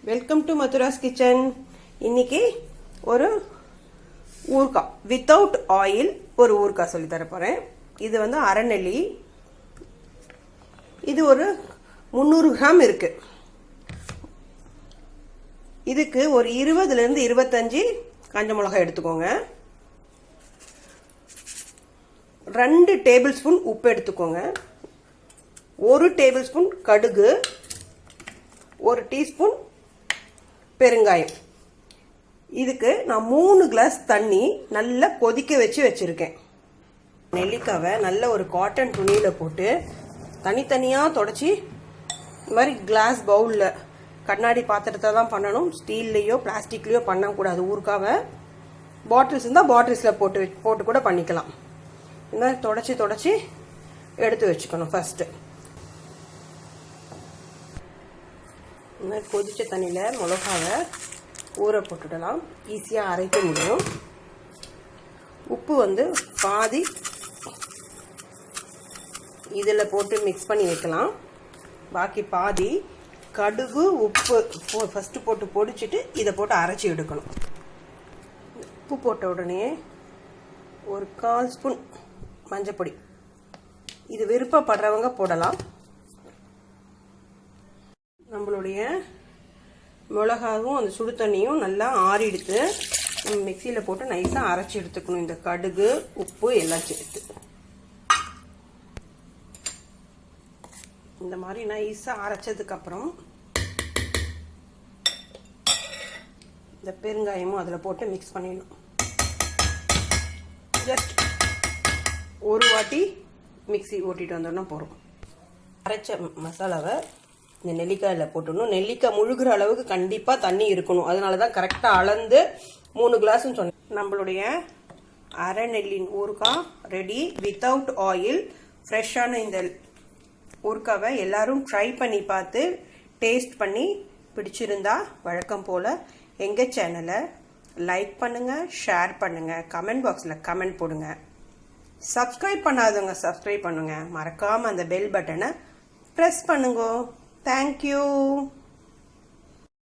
Welcome to Madras kitchen. இன்னைக்கு ஒரு ஊறுகாய் வித்தவுட் ஆயில் ஒரு ஊறுகாய் சொல்லி தர போறேன். இது வந்து அரைநெல்லி. இது ஒரு 300 கிராம் இருக்கு. இதுக்கு ஒரு 20 to 25 காஞ்ச மிளகாய் எடுத்துக்கோங்க. 2 டேபிள் ஸ்பூன் உப்பு எடுத்துக்கோங்க. 1 டேபிள் ஸ்பூன் கடுகு, 1 டீஸ்பூன் பெருங்காயம். இதுக்கு நான் 3 கிளாஸ் தண்ணி நல்லா கொதிக்க வச்சிருக்கேன். நெல்லிக்காவை நல்ல ஒரு காட்டன் துணியில போட்டு தனித்தனியா தொடச்சி இந்த மாதிரி கிளாஸ் பவுல்ல, கண்ணாடி பாத்திரத்தை தான் பண்ணணும், ஸ்டீல்லையோ பிளாஸ்டிக்லயோ பண்ணக்கூடாது. ஊறுகாவை பாட்டில்ஸ் இருந்தால் பாட்டில்ஸ்ல போட்டு கூட பண்ணிக்கலாம். இந்த மாதிரி தொடச்சி எடுத்து வச்சுக்கணும். ஃபர்ஸ்ட் இந்த மாதிரி கொதிச்ச தண்ணியில் மிளகாவை ஊற போட்டுடலாம். ஈஸியாக அரைக்க முடியும். உப்பு வந்து பாதி இதில் போட்டு மிக்ஸ் பண்ணி வைக்கலாம். பாக்கி பாதி கடுகு உப்பு ஃபஸ்ட்டு போட்டு பொடிச்சிட்டு இதை போட்டு அரைச்சி எடுக்கணும். உப்பு போட்ட உடனே ஒரு 1/4 ஸ்பூன் மஞ்சப்பொடி. இது விருப்பப்படுறவங்க போடலாம். நம்மளுடைய மிளகாவும் அந்த சுடு தண்ணியும் நல்லா ஆறிடுத்து நம்ம மிக்சியில் போட்டு நைஸாக அரைச்சி எடுத்துக்கணும். இந்த கடுகு உப்பு எல்லாம் சேர்த்து இந்த மாதிரி நைஸாக அரைச்சதுக்கப்புறம் இந்த பெருங்காயமும் அதில் போட்டு மிக்ஸ் பண்ணிடணும். ஜஸ்ட் ஒரு வாட்டி மிக்சி ஓட்டிட்டு வந்தோம்னா போகிறோம். அரைச்ச மசாலாவை இந்த நெல்லிக்காயில் போட்டுடணும். நெல்லிக்காய் முழுகிற அளவுக்கு கண்டிப்பாக தண்ணி இருக்கணும். அதனால தான் கரெக்டாக அளந்து 3 கிளாஸ்ன்னு சொன்னேன். நம்மளுடைய அரை நெல்லின் ஊறுகாய் ரெடி. வித்தவுட் ஆயில் ஃப்ரெஷ்ஷான இந்த ஊறுகாவை எல்லாரும் ட்ரை பண்ணி பார்த்து டேஸ்ட் பண்ணி பிடிச்சிருந்தா வழக்கம் போல் எங்கள் சேனலை லைக் பண்ணுங்கள், ஷேர் பண்ணுங்கள், கமெண்ட் பாக்ஸில் கமெண்ட் போடுங்க. சப்ஸ்கிரைப் பண்ணாதவங்க சப்ஸ்கிரைப் பண்ணுங்க. மறக்காமல் அந்த பெல் பட்டனை ப்ரெஸ் பண்ணுங்க. Thank you.